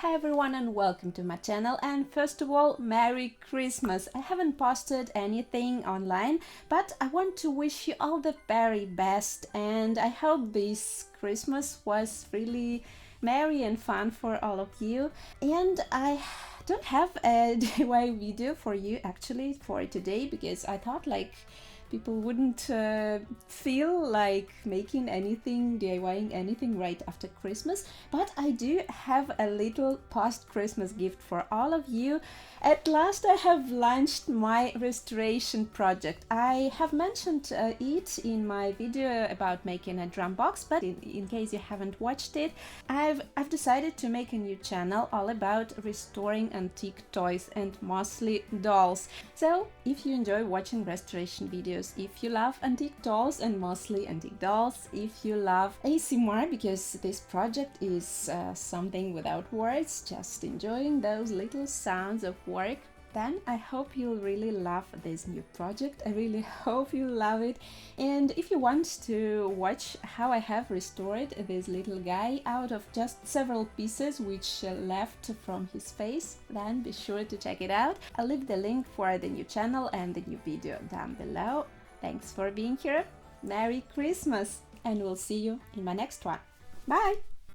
Hi everyone and welcome to my channel, and first of all, Merry Christmas! I haven't posted anything online, but I want to wish you all the very best, and I hope this Christmas was really merry and fun for all of you. And I don't have a DIY video for you actually for today, because I thought people wouldn't feel like making anything, DIYing anything right after Christmas, but I do have a little post-Christmas gift for all of you. At last I have launched my restoration project. I have mentioned it in my video about making a drum box, but in case you haven't watched it, I've decided to make a new channel all about restoring antique toys and mostly dolls. So if you enjoy watching restoration videos, if you love antique dolls and mostly antique dolls, if you love ASMR, because this project is something without words, just enjoying those little sounds of work, then I hope you'll really love this new project. I really hope you love it. And if you want to watch how I have restored this little guy out of just several pieces which left from his face, then be sure to check it out. I'll leave the link for the new channel and the new video down below. Thanks for being here. Merry Christmas, and we'll see you in my next one. Bye!